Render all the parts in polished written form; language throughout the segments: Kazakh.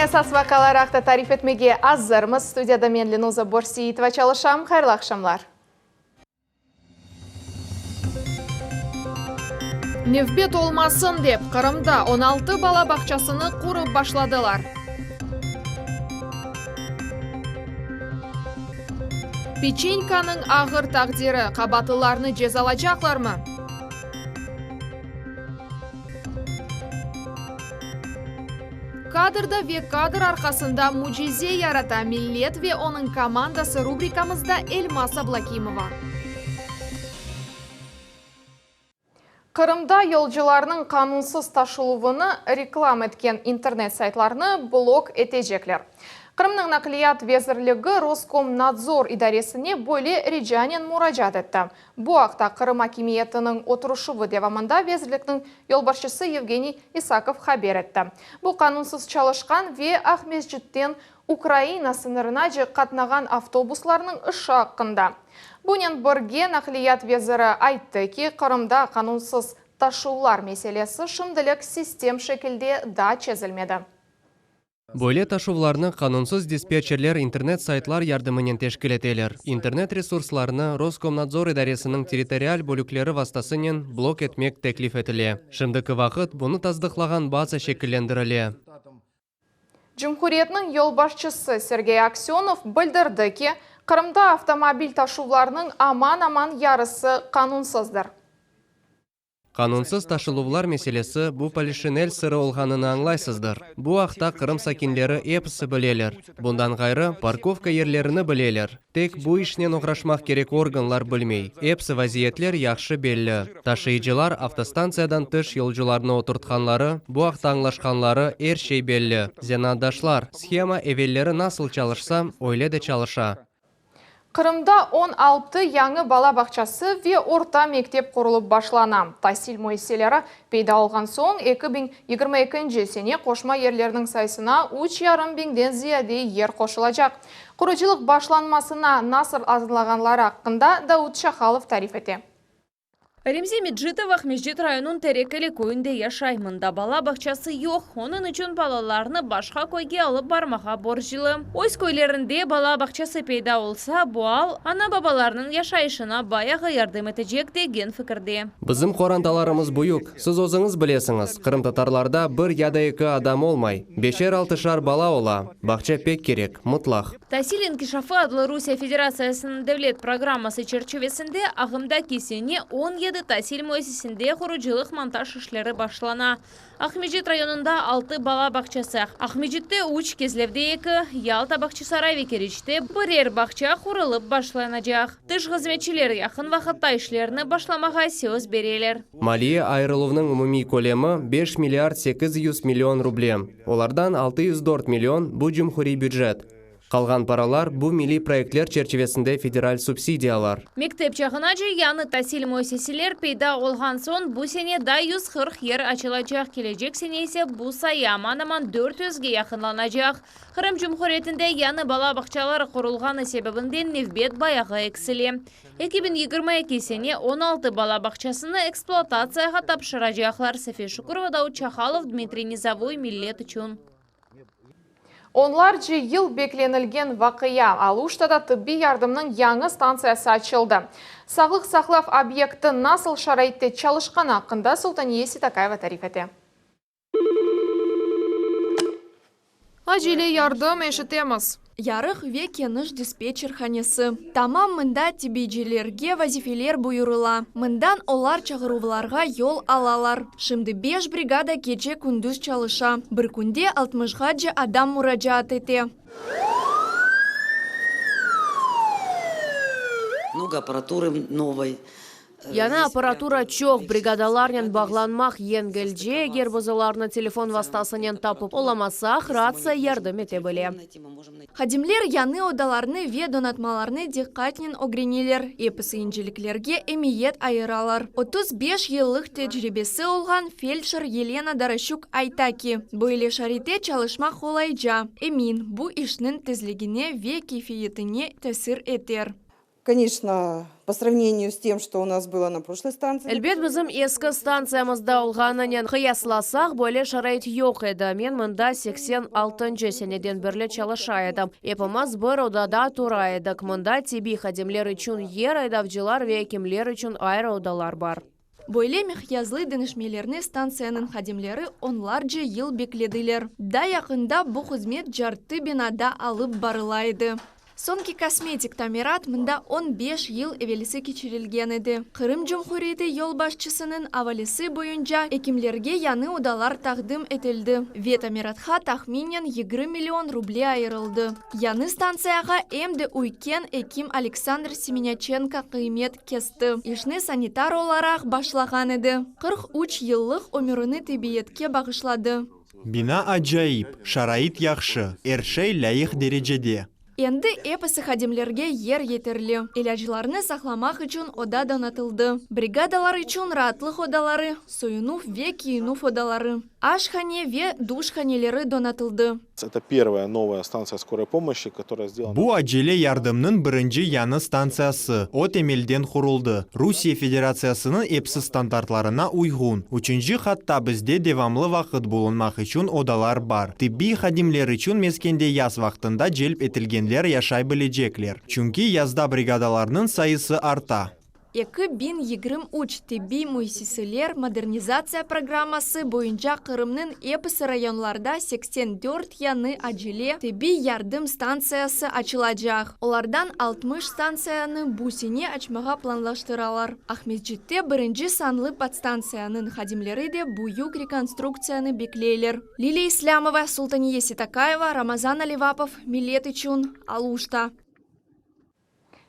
Esas vakalar haqda tarif etmege azzarmız. Studiyada men Linuza Borsiyitova çalışam. Hayırlı akşamlar. Nefbet olmasın dep, Kırım'da 16 bala bakçasını kurup başladılar. Peçenkanın ağır takdiri kabatılarını cezalayacaklar mı? Kadırda ve kadr arkasında mucize yarata millet ve onun komandası rubrikamızda Elmas Ablakimova. Kırım'da yolcularının kanunsuz taşılığını reklam etken internet saytlarını blok edecekler. Kırım'ın nakliyat vezirligi Roskomnadzor idaresine böyle ricanen müracaat etti. Bu haqda Kırım hakimiyetinin oturuşu devamında vezirlikning yolbaşçısı Evgeniy Isakov haber etti. Bu kanunsuz çalışkan ve Ahmedjid'den Ukrayna sınırına katnagan avtobuslarının ishi hakkında. Bunun birge nakliyat veziri aytdı ki Kırım'da kanunsuz taşıular meselesi şimdilik sistem şekilde da çözülmedi. Böyle taşuvlarını kanunsuz dispetcherler internet saytlar yardımıyla teşkil eteler. İnternet resurslarını Roskomnadzor idaresinin territorial bölükleri vasıtasıyla blok etmek teklif etili. Şimdiki vakit bunu tasdiklagan baza şekillendirili. Cumhuriyetinin yolbaşçısı Sergey Aksyonov bildirdi ki Kırım'da avtomobil taşuvlarının aman yarısı kanunsuzdur. Kanunsuz taşıluvlar meselesi bu polişinel sırrı olğanını anlaysızdır. Bu haqda Kırım sakinleri hepsi bileler. Bundan gayrı parkovka yerlerini bileler. Tek bu işten uğraşmak gerek organlar bilmey. Hepsi vaziyetler yaxşı belli. Taşıyıcılar avtostansiyadan tış yolcularını oturtkanları, bu haqda anlaşkanları her şey belli. Zenadaşlar, schema evvelleri nasıl çalışsa, öyle de çalışa. Kırım'da 16 yanı bala bakçası ve orta mektep kurulup başlana. Tahsil müesseselері peyda olgan soң 2022 sene koşma yerlerinin sayısına 3,5 binden ziyade yer koşulacak. Kuruculuk başlanmasına nasıl azınlaganlar hakkında Davut Şahalov tarif etti. Ремзи Меджидов Ахмеджит районун Терекели көйінде яшаймында бала бақчасы yok. Onun üçün balalarını başka көйге алып бармаға боржилы. Ойс көйлерінде бала бақчасы пейда olsa, bu al ana babalarının yaşayışına bayağı yardım edecek деген fikirde. Bizim korantalarımız buyuk. Siz özünüz bilesiniz. Kırım tatarlarda bir ya da iki adam olmay. 5-6 bala ola. Бақча pek gerek, mutlak. Tahsil İnkişafı adlı Rusya Federasyasının devlet programması çerçevesinde ağımdaki sene 17 tahsil müessesesinde kuruculuk montaj işleri başlana. Ahmedjit rayonunda 6 bala bakçası. Ahmedjit'te 3 Kezlev'de 2, Yalta Bakçısaray ve Keriç'te birer bakça kurulup başlanacak. Dış hizmetçiler yakın vakitte işlerini başlamağa söz verirler. Maliye ayrılığının umumi kolemi 5 milyar 800 milyon rublem. Olardan 604 milyon bu cumhuri büdjet. Kalgan paralar bu milli proyektler çerçevesinde federal subsidiyalar. Mektep çağınacı yanı tahsil müesseseler peyda olgan son bu sene da 140 yer açılacak. Gelecek sene ise bu sayı aman 400'ge yakınlanacak. Kırım Cumhuriyeti'nde yanı bala bakçaları kurulganı sebebinden nefbet bayağı eksili. 2022 sene 16 bala bakçasını eksploatasyaya tapşıracaklar. Sefer Şukurova, Davut Şahalov, Dmitriy Nizavoy, millet için. Onlarca yıl beklenilgen vakıya Aluştada tıbbi yardımının yanı stansiyası açıldı. Sağlık saqlaf obyekti nasıl şarayette çalışkan hakkında Sultaniye Sitakayeva tarif etti. Acele yardım eşitemiz. Ярых ve keniş dispetcherhanesi. Tamam mında tibicilerge vazifeler buyurula. Mından olar çağıruvlarga yol alalar. Şimdi 5 brigada gece kunduz çalışa. Bir kunde 60'ga adam müracaat etti. Много аппаратуры новой. Yana aparatura çok brigadalarla bağlanmak yengelce, gerbozalarını telefon vasıtasından tapıp olamazsak, ratsa yardım edebilir. Hadimler yanı odalarını ve donatmalarını dikkatle öğrenirler. Episi inceliklerge emiyet ayıralar. 35 yıllık tecrübesi olan felçer Yelena Darashuk ayta ki, böyle şarite çalışmak kolayca. Emin bu işinin tezligine ve keyfiyetine tesir eder. Конечно, по сравнению с тем, что у нас было на прошлой станции. Әлбет бізім ескі станциямызда олғанынан қиясласақ, бөлі шарайт yok еді. Мен мұнда 86-й сенеден бірлі чалыша едім. Епіміз бір одада тура едік. Мұнда теби хадемлер үшін ер айдавчылар ве кемлер үшін айры одалар бар. Бойлемех язлы денешмелеріне станцияның хадемлері онларжы ел бекледілер. Да яқында бұл қызмет жарты бинада алып барылайды. Сонки косметик тамират мында 15 ел эвелisi кечирилген еді. Қырым Жұмхуреті ел башчысының авалisi бойынша экимлерге яны удалар тақдым етілді. Ве тамиратха тахминен 20 миллион рублей айырылды. Яны станцияға әмді уйкен эким Александр Семеняченко қиымет кесті. Ишны санитар оларақ башлаған еді. 43 еллық өміріні тебиетке бағышлады. Бина ажайып, шарайт яхшы, әршей лайық дережеде. Енді эпосы хадемлерге ер етерлі. Илажыларны сақламақ үшін ода донатылды. Бригадалар үшін ратлық одалары, союнув ве киюнув одалары. Ашхане ве душханелері донатылды. Это первая новая станция скорой помощи, которая сделана. Бу аджеле ярдымның бірінші яны станциясы. От емелден құрылды. Русия Федерациясының эпсі стандартларына уйғун. Üçüncü хатта бізде девамлы вақыт болынмақ үшін одалар бар. Тибби хадимлер үшін мескенде яз вақтында желп етілгенлер яшай білежеклер. Чүнки язда бригадаларының сайысы арта. 2023 тибби муйсисілер модернизация программасы бойынша Қырымның эпысы районларда 84 яны ажиле тибби ярдым станциясы ачылacak. Олардан 60 станцияны бусине ачмаға планлаштыралар. Ахметжитте бірінші санлы подстанцияның хадимлері де буюк реконструкцияны беклейлер. Лилия Ислямова, Султания Ситакаева, Рамазан Аливапов, Милет Ичун, Алушта.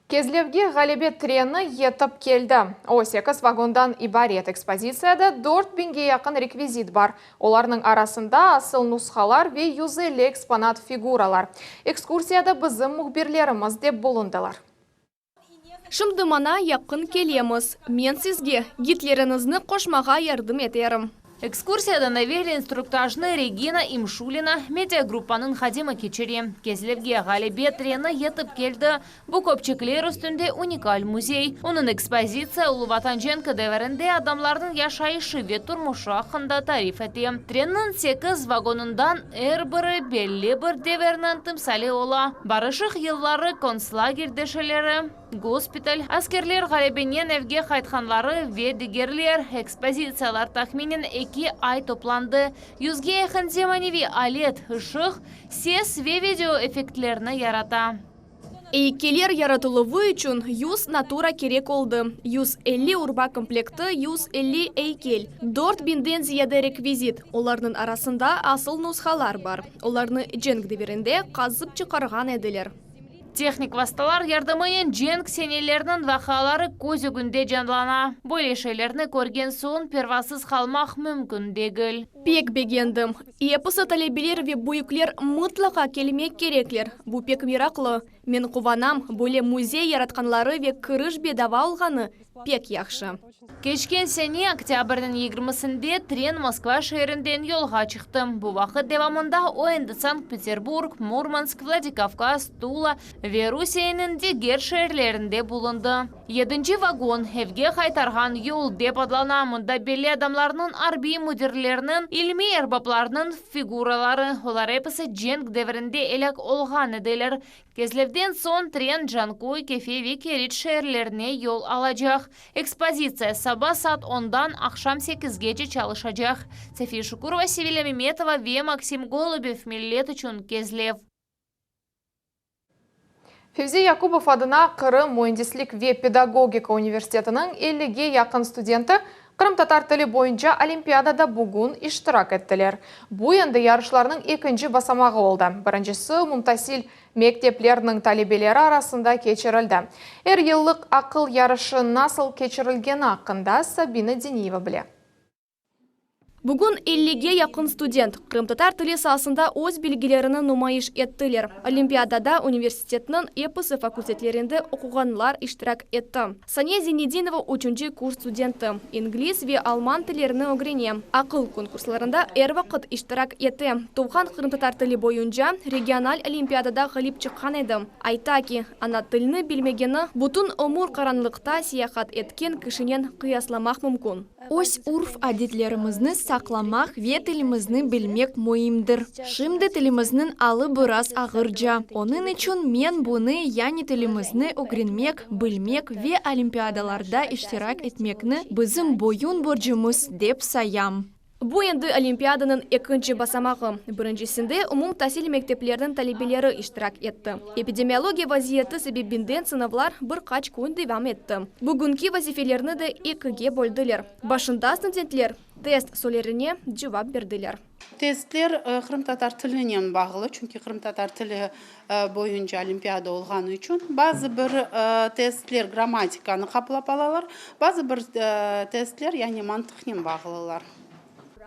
Кезлевге ғалебет трені етіп келді. 18 вагондан ибарет экспозицияда 4000-ге яқын реквизит бар. Оларның арасында асыл нұсқалар ве юзелі экспонат фигуралар. Экскурсияда біздің мұхберлеріміз деп болындылар. Шымдымана яқын келеміз. Мен сізге гитлеріңізні қошмаға ярдым етерім. Экскурсияда навели инструктажны Регина Имшулина, медиагруппаның хадимы кечері. Кезлевге ғалебет трені етіп келді. Бұл көпчіклер үстінде уникаль музей. Оның экспозиция Улы Ватан Женкі дәверінде адамлардың яшайышы ве тұрмышы ақында тариф әте. Треннің 8 вагонындан әрбірі белі бір девернің тымсали ола. Барышық еллары концлагер дешелері, госпиталь, аскерлер ғалебенен әвге қайтқанлары ве дегерлер, экспозициялар тахминен 2 ай топланды. Юзге яқын земаневи алет, ұшық, сес ве видео эффектлеріні ярата. Эйкелер яратылывы үшін юз натура керек олды. Юз 50 урба комплекті, юз 50 эйкел. 4000-ден зияды реквизит. Олардың арасында асыл нұсқалар бар. Оларны женг деверінде қазып чықарған әділер. Техник васталар ярдымайын женг сенелерінің вақалары көзі күнде жанлана. Бойлешелеріні көрген соң первасыз қалмақ мүмкін дегіл. Пек бегендім. Епысы талебелер ве бұйыклер мұтлақа келмек кереклер. Бұ пек мирақлы. Мен қуванам, бөле музей яратқанлары ве кырыш бедава алғаны пек яқшы. Кешкен сене октябрдің 20-сінде трен Москва шерінден елға чықтым. Бұл вақыт девамында ойынды Санкт-Петербург, Мурманск, Владикавказ, Тула, Русияның дегер шерлерінде болынды. 7-ші вагон евге қайтарған ел деп адлана. Мұнда белі адамларының арби мудерлерінің, илми әрбапларының фигуралары. Олар эпісі женг деверінде елек олған еделер. Кезлевден сон трен Жанкой, Кефе ве Керит шерлеріне ел алacak. Экспозиция саба саат 10-дан ақшам 8-ге çalışacak. София Шукурова, Севиля Меметова ве Максим Голубев, Милет Ичун, Кезлев. Февзи Якубов адына Қырым Муэндислик ве педагогика университетінің 50-ге яқын студенті Қырым татар тілі бойынша Олимпиадада бүгін иштирак еттілер. Бұл енді ярышларының екінші басамағы олды. Біріншісі Мумтасил мектеплерінің талебелері арасында кечірілді. Әр еллық ақыл ярышы насыл кечірілген ақында Сабина Дениева біле. Бүгін 50-ге якын студент Крым-татар тілі саласында өз белгілерін нумайыш еттілер. Олимпиадада университетінің эпосы факультетлерінде оқығанлар иштирак етті. Сания Зенединова 3-ші курс студенті. Инглиз ве алман тілеріні өгрене. Ақыл конкурсларында әр вақыт иштирак етті. Туған Крым-татар тілі бойынша региональ олимпиадада ғалип шыққан еді. Айта ки, ана тіліні білмегені бұтын омур қаранлықта сияхат еткен кішінен қиясламақ мүмкін. Ось урф әдетлерімізні сақламақ ве тілімізні білмек мойымдыр. Шымды тіліміздің алы бұрас ағыржа. Оның үшін мен бұны яны тілімізні өгренмек, білмек ве олимпиадаларда иштирак етмекні бізім бойын боржымыз деп саям. Бұл енді Олимпиаданың екінші басамағы. Біріншісінде умум тәсіл мектеплердің талебелері иштирак етті. Эпидемиология вазиеті себебінден сынавлар бір қач күн девам етті. Бүгінгі вазифелерні де екіге бөлділер. Башында студентлер тест солеріне жауап берділер. Testlер Крым-татар тілінен бағылы, çünkü Крым-татар тілі бойынша Олимпиада olğanı üçün. Bazı bir testler grammatikаны қаплап алалар, bazı bir testler yani mantıqnen bağılılar.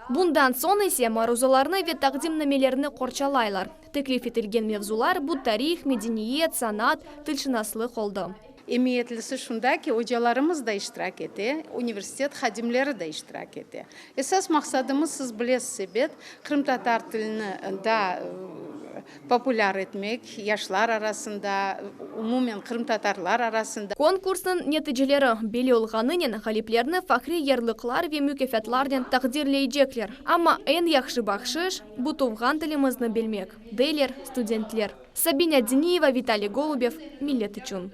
Bundan соң есе марузаларны ве тақдимнамелеріні қорчалайлар. Теклиф етілген мевзулар бұл тарих, медениет, санат, тілшінаслық oldu. Emniyetlisi şunda ki hocalarımız da iştirak etti, üniversitet hadimleri de iştirak etti. Esas maksadımız siz bilesiniz, Krım-tatar tilini da popüler etmek, yaşlar arasında, umumen Krım-tatarlar arasında. Конкурстың нәтижелері белі olğanымен ғалиплерні фахри ярлықлар ве мүкефетларден тақдирлейджеклер. Ama en yaxşı бақшыш bu туған тілімізні білмек. Дейлер студентлер. Сабина Дениева, Виталий Голубев, Millet üçün.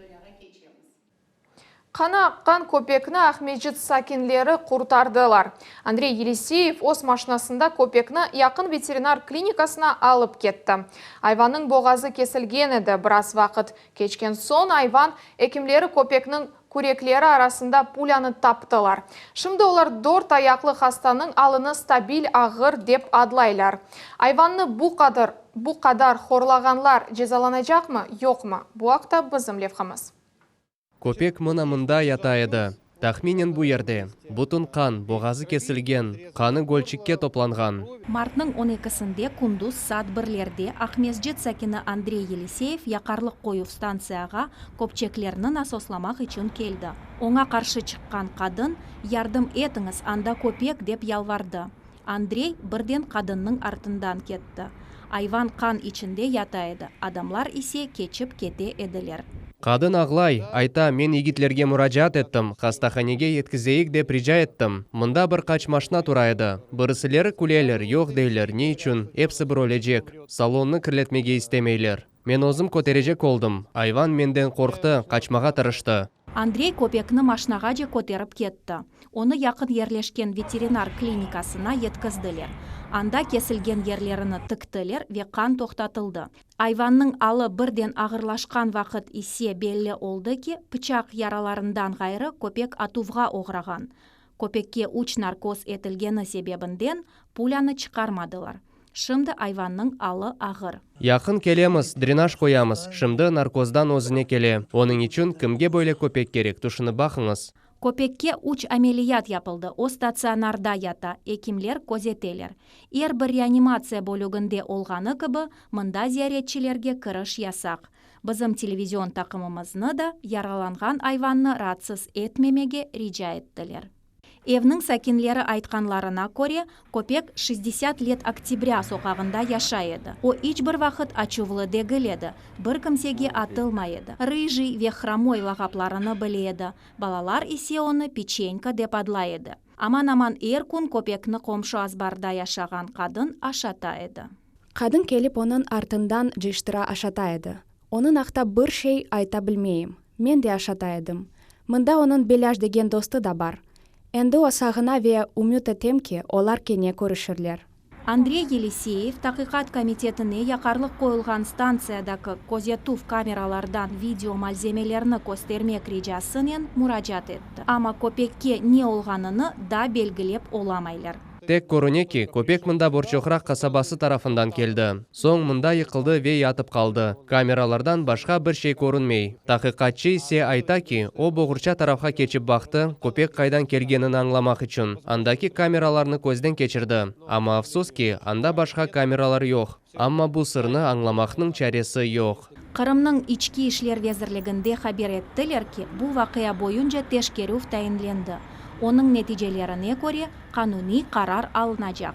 Қана аққан көпекні Ахмеджит сакинлері құртардылар. Андрей Елисеев ос машинасында көпекні яқын ветеринар клиникасына алып кетті. Айванның боғазы кесілген еді біраз вақыт. Кечкен соң айван екімлері көпекнің көреклері арасында пуляны таптылар. Шымды олар 4 аяқлы хастаның алыны стабиль ағыр деп адлайлар. Айванны бұ қадар хорлағанлар жезаланacak ма, жоқ ма? Бұ ақта бізім левқамыз. Көпек мұна-мұнда ята еді. Тахминен бұ ерде. Бұтын қан, боғазы кесілген, қаны гөлчікке топланған. Мартның 12-сінде күндіз саат бірлерде Ахмеджит сакины Андрей Елисеев яқарлық қойып станцияға көпчеклерінің асосламақ үшін келді. Оңа қаршы шыққан қадын, ярдым етіңіз анда көпек деп ялварды. Андрей бірден қадынның артындан кетті. Айван қан ішінде ята еді. Адамлар исе кечіп кете еділер. Қадын ағлай, айта, мен егітлерге мұражат еттім, қастаханеге еткізейік деп рижа еттім. Мұнда бір қач машина тұра еді. Бірісілері күлелер, жоқ дейлер, не үшін, епсі бір өлежек. Салонны кірлетмеге істемейлер. Мен өзім көтережек олдым. Айван менден қорқты, қачмаға тырышты. Андрей көпекні машинаға же көтеріп кетті. Оны яқын ерлешкен ветеринар клиникасына еткізділер. Анда кесілген ерлеріні тіктілер ве қан тоқтатылды. Айванның алы бірден ағырлашқан вақыт исе белі олды ки, пычақ яраларындан ғайры көпек атуғға оғраған. Көпекке уч наркоз етілгені себебінден пуляны чықармадылар. Шымды айванның алы ағыр. Яқын келеміз, дренаж қоямыз. Шымды наркоздан өзіне келе. Оның үшін кімге бөле көпек керек, тұшыны бақыңыз. Көпекке уч амелият япылды, о стационарда ята, екімлер көзетелер. Ер бір реанимация бөлігінде олғаны кібі, мұнда зияретчілерге кіріш ясақ. Бізім телевизион тақымымызны да яраланған айванны ратсыз етмемеге рижа еттілер. Evнің сәкинлері айтқанларына көре, көпек 60 лет октября соқағында яшайды. О іч бір вақыт ачувлы дегіледі, бір кімсеге атылмайды. Рыжий ве хромой лағапларыны біледі. Балалар исе оны печенька деп адлайды. Аман-аман ер күн көпекні қомшы азбарда яшаған қадын ашатайды. Қадын келіп оның артындан жиштыра ашатайды. Оның ақта бір шей айта білмейім. Мен де ашатайдым. Мында оның Беляш деген досты да бар. Энді осағына ве умют етем ки, олар кене көрішірлер. Андрей Елисеев тақиқат комитетіне яқарлық қойылған станциядағы көзетув камералардан видео малземелеріні көстермек рижасымен мұражат етті. Ама көпекке не олғаныны да белгілеп оламайлар. Тек Коронеки көпек мында Борчоқрақ қасабасы тарафындан келді. Соң мында йықылды ве ятып қалды. Камералардан башқа бір шей көрінмей. Тақиқатчы ise айта ки, о боғырча тарафқа кечіп бақты, көпек қайдан келгенін аңламақ үшін. Андаки камераларны көзден кечірді. Ама афсос ки, анда башқа камералар жоқ. Амма бұл сырны аңламақның чаресі жоқ. Қырымның ички ишлер везірлігінде хабар еттілер ки, бұл вақия бойынша тешкеру тайынленді. Оның нәтижелеріне көре қануни қарар алынacak.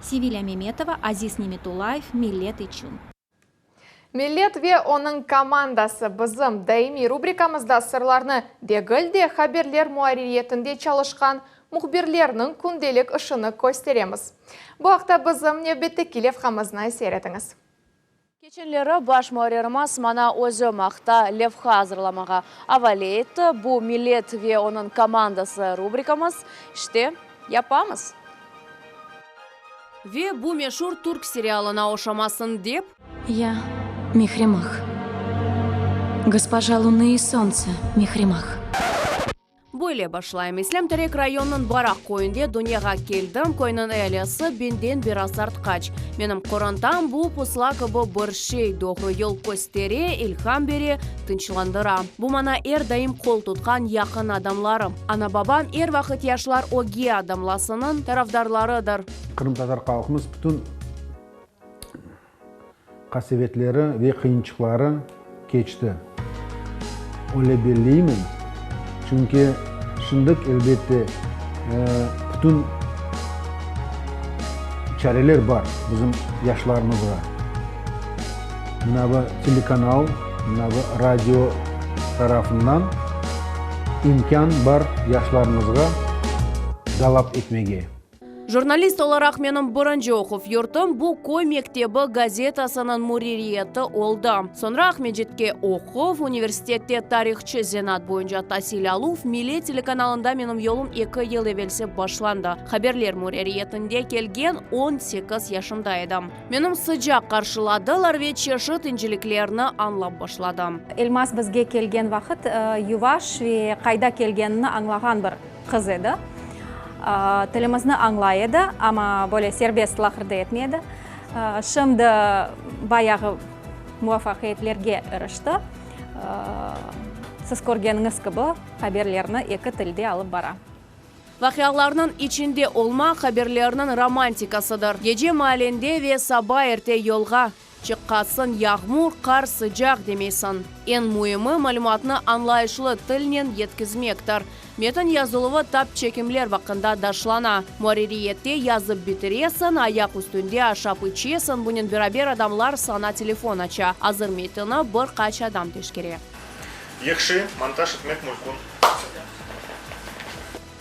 Севиля Меметова, Азиз Неметулаев, Миллет үшін. Миллет ве оның командасы бізім даими рубрикамызда сырларны дегілде хаберлер муариетінде чалышқан мұхберлерінің күнделік ұшыны көстереміз. Бұл ақта бізім небетті келев қамызына серетіңіз. Кеченлері баш муарерімас мана өзі мақта левха азырламаға авалейті. Бұл Миллет ве оның командасы рубрикамыз. Іште япамыз. Ве бұл мешур турк сериалына ошамасын деп? Я Мехримах. Госпожа Луны и Солнце Мехримах. Бойле башлайм. Ислам Тарек районның барақ қойынде дүнияға келдім. Қойның әлесі бенден бір асарт қач. Менің қорантам бұл пұслақы бұл бір шей доғры ел көстере, илхам бере, тынчыландыра. Бұл мана дайым қол тұтқан яқын адамларым. Ана бабам вақыт яшлар оге адамласының тарафдарларыдыр. Қырым татар қалқымыз бүтін қасиетлері ве қиыншылықтары кечті. Оле белеймін. Çünkü şındık elbette bütün çareler var bizim yaşlarımızda. Bu telekanal, bu radyo tarafından imkan var yaşlarımızga talep etmege. Журналист оларақ менің бұрынжы оқып юртым бұл кой мектебі газетасының муририеті олды. Сонра Ахмеджетке оқып, университетте тарихчы зенат бойынша тасил алув, Миллет телеканалында менің yolum 2 ел евелсе башланды. Хаберлер муририетінде келген 18 яшымда едім. Менің sıcak қаршыладылар ве чешіт инжеліклеріні анлап башладым. Эльмас бізге келген вақыт юваш ве қайда келгенini аңлаған бір қыз еді. Тілімізні аңлайды, ама более сербест лақырды етмеді. Шымды баяғы муафақиетлерге ұрышты. Сіз көргеніңіз кібі хаберлеріні 2 тілде алып бара. Вақияларының içinde olma хаберлерінің романтикасыдыр. Gece mahallende ve sabah erте yolga çıqqaсын yağmur, qar, sıcak demeysin. En muhimi malumatını anlayışlı тілінен yetkizmektir. Metin yazılığı tap çekimler vaqında daşlana. Muaririyette yazıp bitiresin, ayak üstünde aşap içesin. Bunun beraber adamlar sana telefon aça. Azır metini bir kaç adam teşkere. Yakşı montaj etmek mümkün.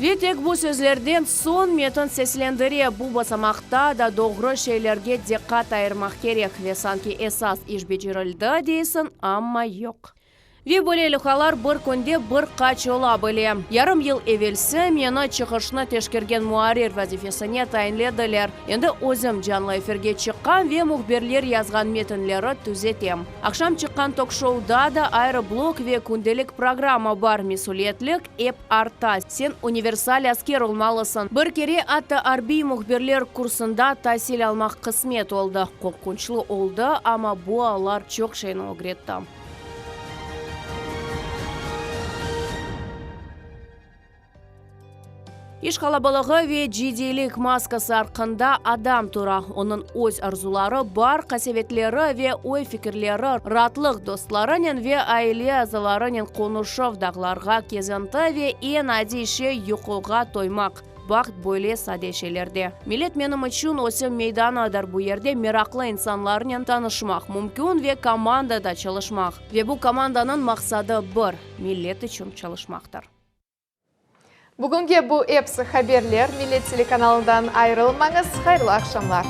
Ve tek bu sözlerden son metin seslendire bu basamaqta da doğru şeylerge dikkat ayırmak gerek ve sanki esas iş becerildi deysin ama yok. Ve böyle luhalar bir kunde bir kaç ola bile. Yarım yıl evelse meni çıkışını teşkirgen muarir vazifesine tayinlediler. Endi özüm canlı efirge çıqqan ve muhbirler yazgan metinleri tüzetem. Akşam çıqqan tokşouda da ayrı blok ve kundelik programma var. Mesuliyetlik ep arta. Sen universal asker olmalısın. Bir kere hatta arbi muhbirler kursunda tahsil almak kısmet oldu. Korkunçlu oldu ama bu ağlar çok şeyini öğretti. İş kalabalığı ve ciddilik maskası arqında adam tura. Onun öz arzuları, bar kasevetleri ve oy fikirleri, rahatlık dostlarının ve aile azalarının konuşuv dağlarga kezinti ve en adi şey yuquga toymak. Vaqt böyle sade şeylerde. Millet benim için осы meydanadır bu yerde meraklı insanlarla tanışmak mümkün ve komandada çalışmak. Ve bu komandanın maksadı bir, millet için çalışmaktır. Бүгінге бұл эпсі хаберлер Миллет телеканалından ayrılmаңыз. Hayırlı akşamlar.